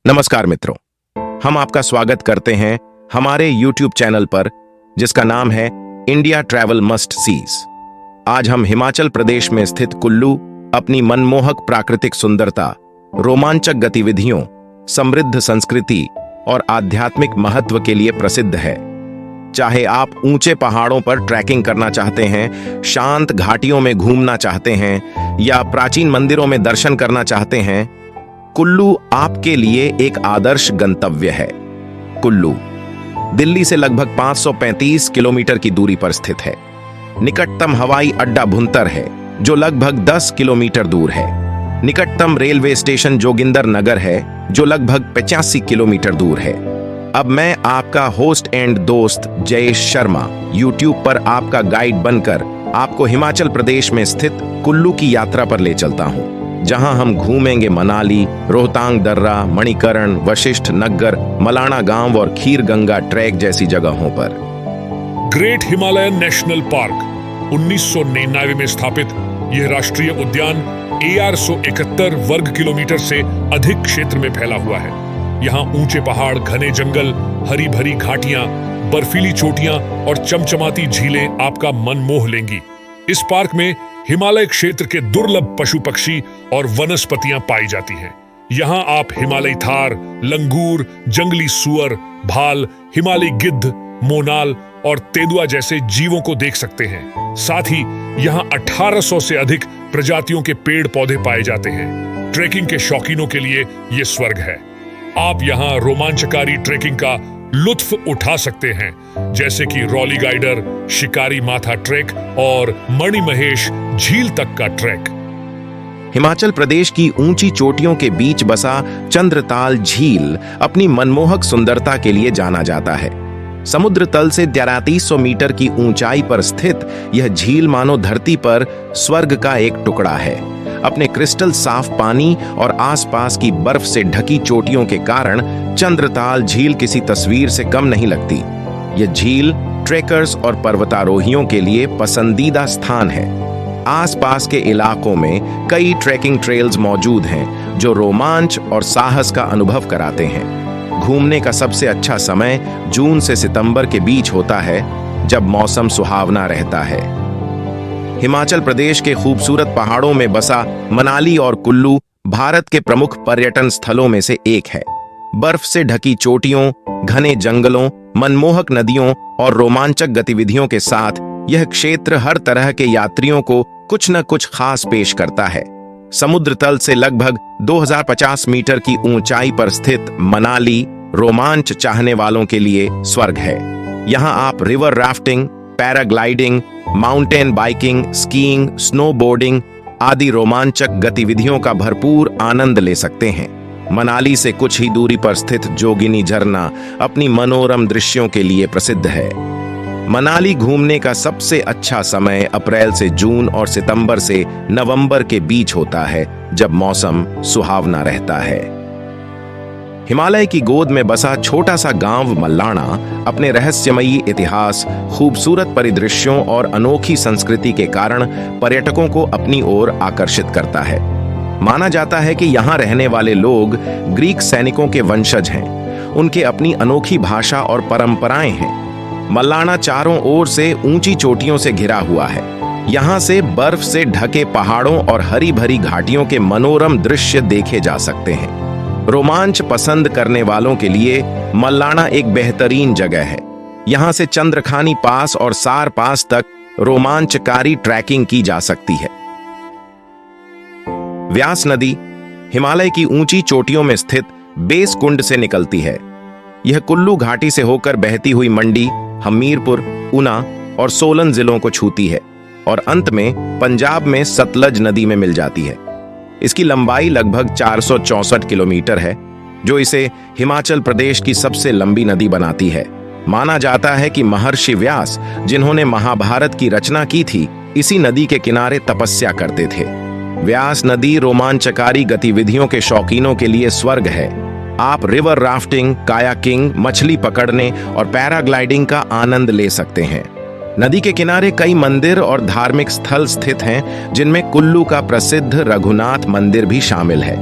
नमस्कार मित्रों, हम आपका स्वागत करते हैं हमारे YouTube चैनल पर जिसका नाम है इंडिया ट्रैवल मस्ट सीज। आज हम हिमाचल प्रदेश में स्थित कुल्लू अपनी मनमोहक प्राकृतिक सुंदरता, रोमांचक गतिविधियों, समृद्ध संस्कृति और आध्यात्मिक महत्व के लिए प्रसिद्ध है। चाहे आप ऊंचे पहाड़ों पर ट्रैकिंग करना चाहते हैं, शांत घाटियों में घूमना चाहते हैं या प्राचीन मंदिरों में दर्शन करना चाहते हैं, कुल्लू आपके लिए एक आदर्श गंतव्य है। कुल्लू दिल्ली से लगभग 535 किलोमीटर की दूरी पर स्थित है। निकटतम हवाई अड्डा भुंतर है जो लगभग 10 किलोमीटर दूर है। निकटतम रेलवे स्टेशन जोगिंदर नगर है जो लगभग 85 किलोमीटर दूर है। अब मैं आपका होस्ट एंड दोस्त जयेश शर्मा YouTube पर आपका गाइड बनकर आपको हिमाचल प्रदेश में स्थित कुल्लू की यात्रा पर ले चलता हूं, जहां हम घूमेंगे मनाली, रोहतांग दर्रा, मणिकर्ण, वशिष्ठ नगर, मलाना गांव और खीर गंगा ट्रैक जैसी जगहों पर। ग्रेट हिमालयन नेशनल पार्क 1999 में स्थापित यह राष्ट्रीय उद्यान AR 171 वर्ग किलोमीटर से अधिक क्षेत्र में फैला हुआ है। यहाँ ऊंचे पहाड़, घने जंगल, हरी भरी घाटियां, बर्फीली चोटियां और चमचमाती झीलें आपका मन मोह लेंगी। इस पार्क में हिमालय क्षेत्र के दुर्लभ पशु पक्षी और वनस्पतियां पाई जाती हैं। यहाँ आप हिमालयी थार, लंगूर, जंगली सुअर, भाल, हिमालयी गिद्ध, मोनाल और तेंदुआ जैसे जीवों को देख सकते हैं। साथ ही यहाँ 1800 से अधिक प्रजातियों के पेड़ पौधे पाए जाते हैं। ट्रेकिंग के शौकीनों के लिए ये स्वर्ग है। आप यहाँ रोमांचकारी ट्रेकिंग का लुत्फ उठा सकते हैं, जैसे कि रॉली गाइडर, शिकारी माथा ट्रैक और मणिमहेश झील तक का ट्रैक। हिमाचल प्रदेश की ऊंची चोटियों के बीच बसा चंद्रताल झील अपनी मनमोहक सुंदरता के लिए जाना जाता है। समुद्र तल से 3300 मीटर की ऊंचाई पर स्थित यह झील मानो धरती पर स्वर्ग का एक टुकड़ा है। अपने क्रिस्टल साफ पानी और आसपास की बर्फ से ढकी चोटियों के कारण चंद्रताल झील किसी तस्वीर से कम नहीं लगती। यह झील ट्रेकर्स और पर्वतारोहियों के लिए पसंदीदा स्थान है। आसपास के इलाकों में कई ट्रैकिंग ट्रेल्स मौजूद हैं जो रोमांच और साहस का अनुभव कराते हैं। घूमने का सबसे अच्छा समय जून से सितंबर के बीच होता है, जब मौसम सुहावना रहता है। हिमाचल प्रदेश के खूबसूरत पहाड़ों में बसा मनाली और कुल्लू भारत के प्रमुख पर्यटन स्थलों में से एक है। बर्फ से ढकी चोटियों, घने जंगलों, मनमोहक नदियों और रोमांचक गतिविधियों के साथ यह क्षेत्र हर तरह के यात्रियों को कुछ न कुछ खास पेश करता है। समुद्र तल से लगभग 2050 मीटर की ऊंचाई पर स्थित मनाली रोमांच चाहने वालों के लिए स्वर्ग है। यहाँ आप river rafting, paragliding, mountain biking, skiing, snowboarding आदि रोमांचक गतिविधियों का भरपूर आनंद ले सकते हैं। मनाली से कुछ ही दूरी पर स्थित जोगिनी झरना अपनी मनोरम दृश्यों के लिए प्रसिद्ध है। मनाली घूमने का सबसे अच्छा समय अप्रैल से जून और सितंबर से नवंबर के बीच होता है, जब मौसम सुहावना रहता है। हिमालय की गोद में बसा छोटा सा गांव मल्लाना अपने रहस्यमयी इतिहास, खूबसूरत परिदृश्यों और अनोखी संस्कृति के कारण पर्यटकों को अपनी ओर आकर्षित करता है। माना जाता है कि यहाँ रहने वाले लोग ग्रीक सैनिकों के वंशज हैं। उनके अपनी अनोखी भाषा और परंपराएं हैं। मल्लाना चारों ओर से ऊंची चोटियों से घिरा हुआ है। यहाँ से बर्फ से ढके पहाड़ों और हरी भरी घाटियों के मनोरम दृश्य देखे जा सकते हैं। रोमांच पसंद करने वालों के लिए मल्लाना एक बेहतरीन जगह है। यहाँ से चंद्रखानी पास और सार पास तक रोमांचकारी ट्रैकिंग की जा सकती है। व्यास नदी हिमालय की ऊंची चोटियों में स्थित बेस कुंड से निकलती है। यह कुल्लू घाटी से होकर बहती हुई मंडी, हमीरपुर, ऊना और सोलन जिलों को छूती है और अंत में पंजाब में सतलज नदी में मिल जाती है। इसकी लंबाई लगभग 464 किलोमीटर है, जो इसे हिमाचल प्रदेश की सबसे लंबी नदी बनाती है। माना जाता है कि महर्षि व्यास, जिन्होंने महाभारत की रचना की थी, इसी नदी के किनारे तपस्या करते थे। व्यास नदी रोमांचकारी गतिविधियों के शौकीनों के लिए स्वर्ग है। आप रिवर राफ्टिंग, कायाकिंग, मछली पकड़ने और पैराग्लाइडिंग का आनंद ले सकते हैं। नदी के किनारे कई मंदिर और धार्मिक स्थल स्थित हैं, जिनमें कुल्लू का प्रसिद्ध रघुनाथ मंदिर भी शामिल है।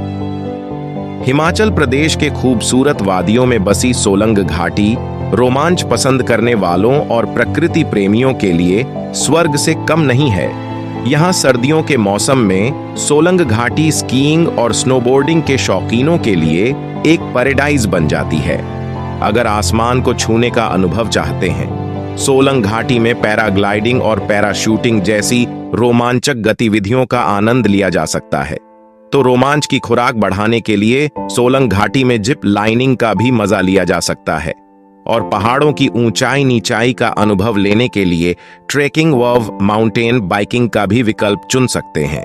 हिमाचल प्रदेश के खूबसूरत वादियों में बसी सोलंग घाटी रोमांच पसंद करने वालों और प्रकृति प्रेमियों के लिए स्वर्ग से कम नहीं है। यहाँ सर्दियों के मौसम में सोलंग घाटी स्कीइंग और स्नोबोर्डिंग के शौकीनों के लिए एक पैराडाइज बन जाती है। अगर आसमान को छूने का अनुभव चाहते हैं, सोलंग घाटी में पैराग्लाइडिंग और पैराशूटिंग जैसी रोमांचक गतिविधियों का आनंद लिया जा सकता है। तो रोमांच की खुराक बढ़ाने के लिए सोलंग घाटी में जिप लाइनिंग का भी मजा लिया जा सकता है और पहाड़ों की ऊंचाई नीचाई का अनुभव लेने के लिए ट्रेकिंग व माउंटेन बाइकिंग का भी विकल्प चुन सकते हैं।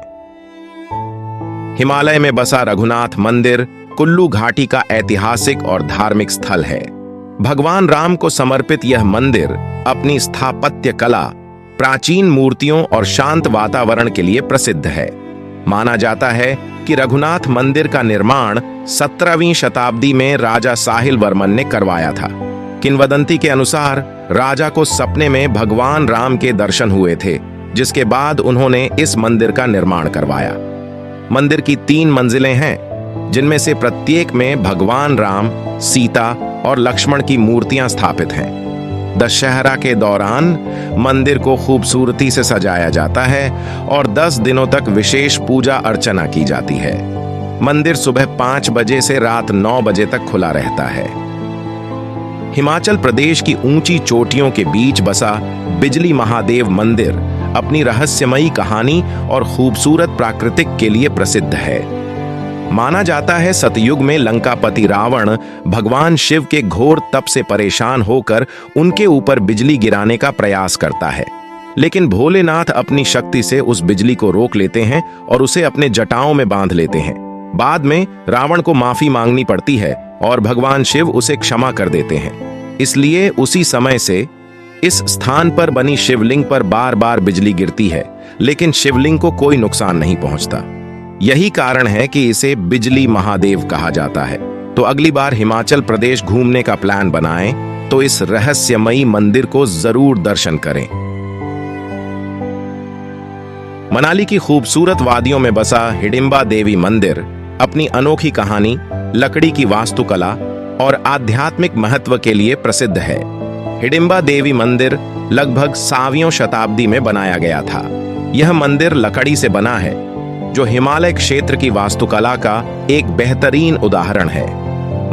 हिमालय में बसा रघुनाथ मंदिर कुल्लू घाटी का ऐतिहासिक और धार्मिक स्थल है। भगवान राम को समर्पित यह मंदिर अपनी स्थापत्य कला, प्राचीन मूर्तियों और शांत वातावरण के लिए प्रसिद्ध है। माना जाता है कि रघुनाथ मंदिर का निर्माण 17वीं शताब्दी में राजा साहिल वर्मन ने करवाया था। किंवदंती के अनुसार राजा को सपने में भगवान राम के दर्शन हुए थे, जिसके बाद उन्होंने इस मंदिर का निर्माण करवाया। मंदिर की 3 मंजिलें हैं, जिनमें से प्रत्येक में भगवान राम, सीता और लक्ष्मण की मूर्तियां स्थापित हैं। दशहरा के दौरान मंदिर को खूबसूरती से सजाया जाता है और 10 दिनों तक विशेष पूजा अर्चना की जाती है। मंदिर सुबह 5 बजे से रात 9 बजे तक खुला रहता है। हिमाचल प्रदेश की ऊंची चोटियों के बीच बसा बिजली महादेव मंदिर अपनी रहस्यमयी कहानी और खूबसूरत प्राकृतिक के लिए प्रसिद्ध है। माना जाता है सतयुग में लंकापति रावण भगवान शिव के घोर तप से परेशान होकर उनके ऊपर बिजली गिराने का प्रयास करता है, लेकिन भोलेनाथ अपनी शक्ति से उस बिजली को रोक लेते हैं और उसे अपने जटाओं में बांध लेते हैं। बाद में रावण को माफी मांगनी पड़ती है और भगवान शिव उसे क्षमा कर देते हैं। इसलिए उसी समय से इस स्थान पर बनी शिवलिंग पर बार बार बिजली गिरती है, लेकिन शिवलिंग को कोई नुकसान नहीं पहुंचता। यही कारण है कि इसे बिजली महादेव कहा जाता है। तो अगली बार हिमाचल प्रदेश घूमने का प्लान बनाएं तो इस रहस्यमयी मंदिर को जरूर दर्शन करें। मनाली की खूबसूरत वादियों में बसा हिडिंबा देवी मंदिर अपनी अनोखी कहानी, लकड़ी की वास्तुकला और आध्यात्मिक महत्व के लिए प्रसिद्ध है। हिडिंबा देवी मंदिर लगभग 7वीं शताब्दी में बनाया गया था। यह मंदिर लकड़ी से बना है, जो हिमालय क्षेत्र की वास्तुकला का एक बेहतरीन उदाहरण है।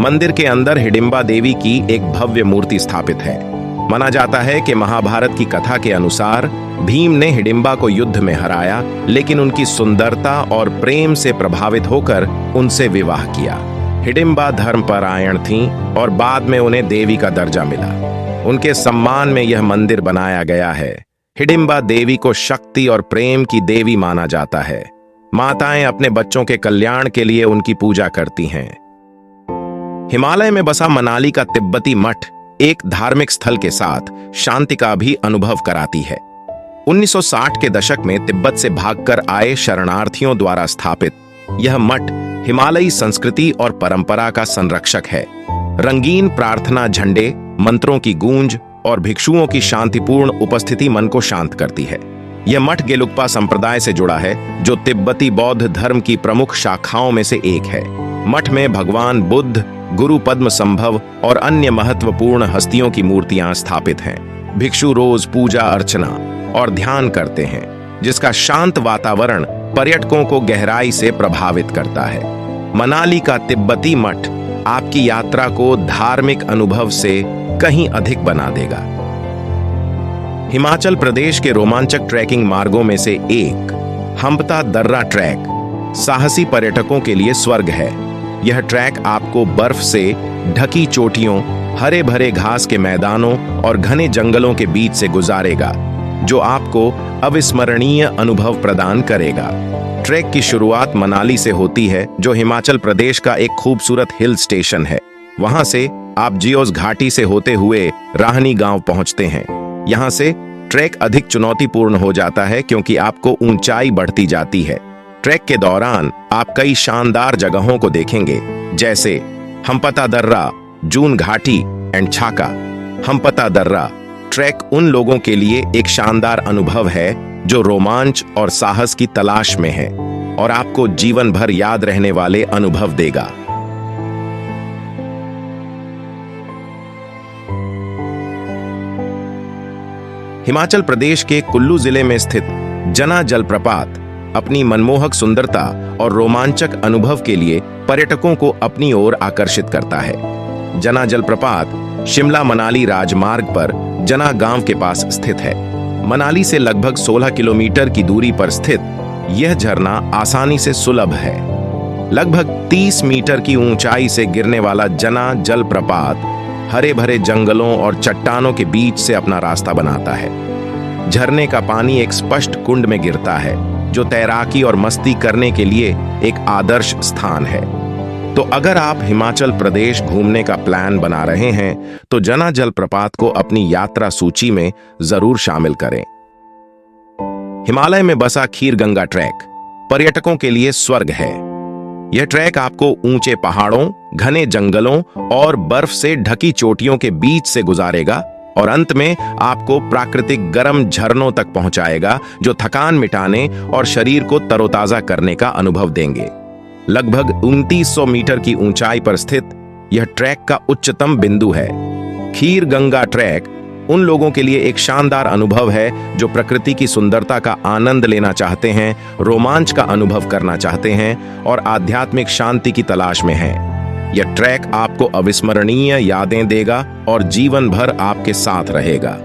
मंदिर के अंदर हिडिंबा देवी की एक भव्य मूर्ति स्थापित है। माना जाता है कि महाभारत की कथा के अनुसार भीम ने हिडिंबा को युद्ध में हराया, लेकिन उनकी सुंदरता और प्रेम से प्रभावित होकर उनसे विवाह किया। हिडिंबा धर्मपरायण थीं और बाद में उन्हें देवी का दर्जा मिला। उनके सम्मान में यह मंदिर बनाया गया है। हिडिंबा देवी को शक्ति और प्रेम की देवी माना जाता है। माताएं अपने बच्चों के कल्याण के लिए उनकी पूजा करती हैं। हिमालय में बसा मनाली का तिब्बती मठ एक धार्मिक स्थल के साथ शांति का भी अनुभव कराती है। 1960 के दशक में तिब्बत से भागकर आए शरणार्थियों द्वारा स्थापित यह मठ हिमालयी संस्कृति और परंपरा का संरक्षक है। रंगीन प्रार्थना झंडे, मंत्रों की गूंज और भिक्षुओं की शांतिपूर्ण उपस्थिति मन को शांत करती है। यह मठ गेलुक्पा संप्रदाय से जुड़ा है, जो तिब्बती बौद्ध धर्म की प्रमुख शाखाओं में से एक है। मठ में भगवान बुद्ध, गुरु पद्म संभव और अन्य महत्वपूर्ण हस्तियों की मूर्तियां स्थापित हैं। भिक्षु रोज पूजा अर्चना और ध्यान करते हैं, जिसका शांत वातावरण पर्यटकों को गहराई से प्रभावित करता है। मनाली का तिब्बती मठ आपकी यात्रा को धार्मिक अनुभव से कहीं अधिक बना देगा। हिमाचल प्रदेश के रोमांचक ट्रैकिंग मार्गों में से एक हम्पता दर्रा ट्रैक साहसी पर्यटकों के लिए स्वर्ग है। यह ट्रैक आपको बर्फ से ढकी चोटियों, हरे भरे घास के मैदानों और घने जंगलों के बीच से गुजारेगा, जो आपको अविस्मरणीय अनुभव प्रदान करेगा। ट्रैक की शुरुआत मनाली से होती है, जो हिमाचल प्रदेश का एक खूबसूरत हिल स्टेशन है। वहां से आप जियोस घाटी से होते हुए राहनी गांव पहुंचते हैं। यहां से ट्रैक अधिक चुनौतीपूर्ण हो जाता है, क्योंकि आपको ऊंचाई बढ़ती जाती है। ट्रैक के दौरान आप कई शानदार जगहों को देखेंगे, जैसे हम्पता दर्रा, जून घाटी एंड छाका। हम्पता दर्रा ट्रैक उन लोगों के लिए एक शानदार अनुभव है जो रोमांच और साहस की तलाश में है और आपको जीवन भर याद रहने वाले अनुभव देगा। हिमाचल प्रदेश के कुल्लू जिले में स्थित जना जलप्रपात अपनी मनमोहक सुंदरता और रोमांचक अनुभव के लिए पर्यटकों को अपनी ओर आकर्षित करता है। जना जलप्रपात शिमला मनाली राजमार्ग पर जना गांव के पास स्थित है। मनाली से लगभग 16 किलोमीटर की दूरी पर स्थित यह झरना आसानी से सुलभ है। लगभग 30 मीटर की ऊंचाई से गिरने वाला जना जलप्रपात हरे भरे जंगलों और चट्टानों के बीच से अपना रास्ता बनाता है। झरने का पानी एक स्पष्ट कुंड में गिरता है, जो तैराकी और मस्ती करने के लिए एक आदर्श स्थान है। तो अगर आप हिमाचल प्रदेश घूमने का प्लान बना रहे हैं तो जना जलप्रपात को अपनी यात्रा सूची में जरूर शामिल करें। हिमालय में बसा खीर गंगा ट्रैक पर्यटकों के लिए स्वर्ग है। यह ट्रैक आपको ऊंचे पहाड़ों, घने जंगलों और बर्फ से ढकी चोटियों के बीच से गुजारेगा और अंत में आपको प्राकृतिक गर्म झरनों तक पहुंचाएगा, जो थकान मिटाने और शरीर को तरोताजा करने का अनुभव देंगे। लगभग 2900 मीटर की ऊंचाई पर स्थित यह ट्रैक का उच्चतम बिंदु है। खीर गंगा ट्रैक उन लोगों के लिए एक शानदार अनुभव है जो प्रकृति की सुंदरता का आनंद लेना चाहते हैं, रोमांच का अनुभव करना चाहते हैं और आध्यात्मिक शांति की तलाश में हैं। यह ट्रैक आपको अविस्मरणीय यादें देगा और जीवन भर आपके साथ रहेगा।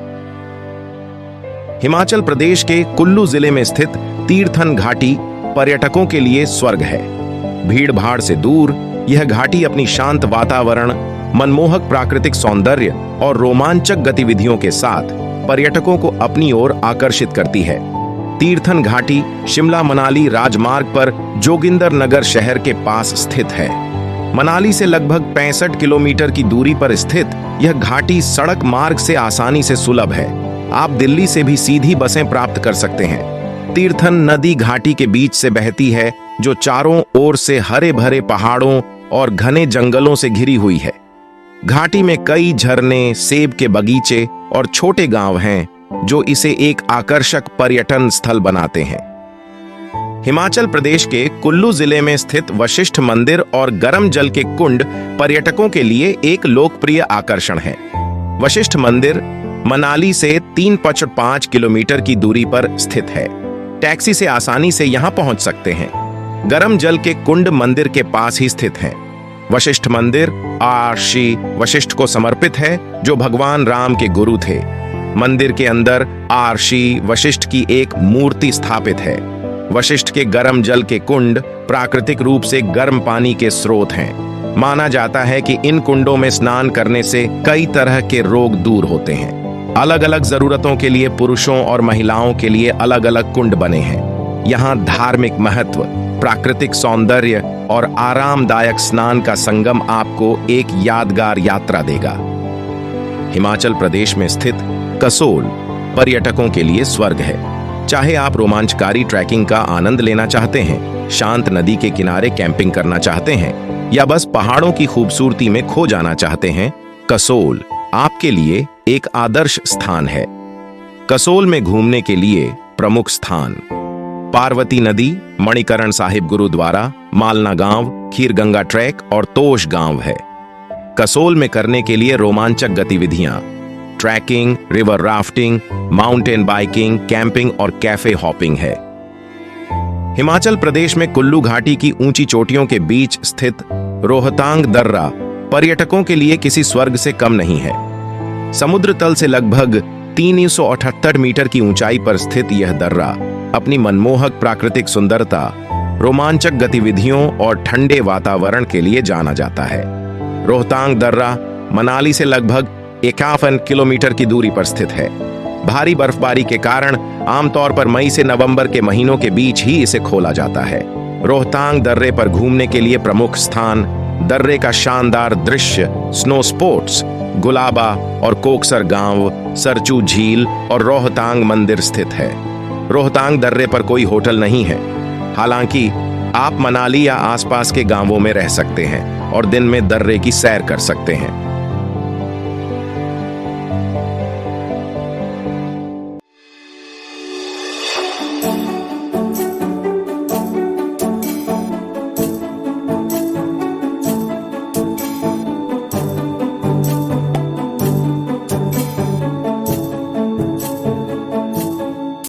हिमाचल प्रदेश के कुल्लू जिले में स्थित तीर्थन घाटी पर्यटकों के लिए स्वर्ग है। भीड़ भाड़ से दूर यह घाटी अपनी शांत वातावरण, मनमोहक प्राकृतिक सौंदर्य और रोमांचक गतिविधियों के साथ पर्यटकों को अपनी ओर आकर्षित करती है। तीर्थन घाटी शिमला मनाली राजमार्ग पर जोगिंदर नगर शहर के पास स्थित है। मनाली से लगभग 65 किलोमीटर की दूरी पर स्थित यह घाटी सड़क मार्ग से आसानी से सुलभ है। आप दिल्ली से भी सीधी बसें प्राप्त कर सकते हैं। तीर्थन नदी घाटी के बीच से बहती है, जो चारों ओर से हरे भरे पहाड़ों और घने जंगलों से घिरी हुई है। घाटी में कई झरने, सेब के बगीचे और छोटे गांव हैं, जो इसे एक आकर्षक पर्यटन स्थल बनाते हैं। हिमाचल प्रदेश के कुल्लू जिले में स्थित वशिष्ठ मंदिर और गर्म जल के कुंड पर्यटकों के लिए एक लोकप्रिय आकर्षण है। वशिष्ठ मंदिर मनाली से 3.5 किलोमीटर की दूरी पर स्थित है। टैक्सी से आसानी से यहां पहुंच सकते हैं। गर्म जल के कुंड मंदिर के पास ही स्थित है। वशिष्ठ मंदिर महर्षि वशिष्ठ को समर्पित है, जो भगवान राम के गुरु थे। मंदिर के अंदर महर्षि वशिष्ठ की एक मूर्ति स्थापित है। वशिष्ठ के गर्म जल के कुंड प्राकृतिक रूप से गर्म पानी के स्रोत हैं। माना जाता है कि इन कुंडों में स्नान करने से कई तरह के रोग दूर होते हैं। अलग अलग जरूरतों के लिए पुरुषों और महिलाओं के लिए अलग अलग कुंड बने हैं। यहाँ धार्मिक महत्व, प्राकृतिक सौंदर्य और आरामदायक स्नान का संगम आपको एक यादगार यात्रा देगा। हिमाचल प्रदेश में स्थित कसोल पर्यटकों के लिए स्वर्ग है। चाहे आप रोमांचकारी ट्रैकिंग का आनंद लेना चाहते हैं, शांत नदी के किनारे कैंपिंग करना चाहते हैं या बस पहाड़ों की खूबसूरती में खो जाना चाहते हैं, कसोल आपके लिए एक आदर्श स्थान है। कसोल में घूमने के लिए प्रमुख स्थान पार्वती नदी, मणिकरण साहिब गुरुद्वारा, मालना गांव, खीर गंगा ट्रैक और तोश गांव है। कसोल में करने के लिए रोमांचक गतिविधियां trekking, river rafting, mountain biking, camping और कैफे हॉपिंग है। हिमाचल प्रदेश में कुल्लू घाटी की ऊंची चोटियों के बीच स्थित रोहतांग दर्रा पर्यटकों के लिए किसी स्वर्ग से कम नहीं है। समुद्र तल से लगभग 378 मीटर की ऊंचाई पर स्थित यह दर्रा अपनी मनमोहक प्राकृतिक सुंदरता, रोमांचक गतिविधियों और ठंडे वातावरण के लिए जाना जाता है। रोहतांग दर्रा मनाली से लगभग 51 किलोमीटर की दूरी पर स्थित है। भारी बर्फबारी के कारण आमतौर पर मई से नवंबर के महीनों के बीच ही इसे खोला जाता है। रोहतांग दर्रे पर घूमने के लिए प्रमुख स्थान दर्रे का शानदार दृश्य, स्नो स्पोर्ट्स, गुलाबा और कोकसर गांव, सरचू झील और रोहतांग मंदिर स्थित है। रोहतांग दर्रे पर कोई होटल नहीं है, हालांकि आप मनाली या आसपास के गांवों में रह सकते हैं और दिन में दर्रे की सैर कर सकते हैं।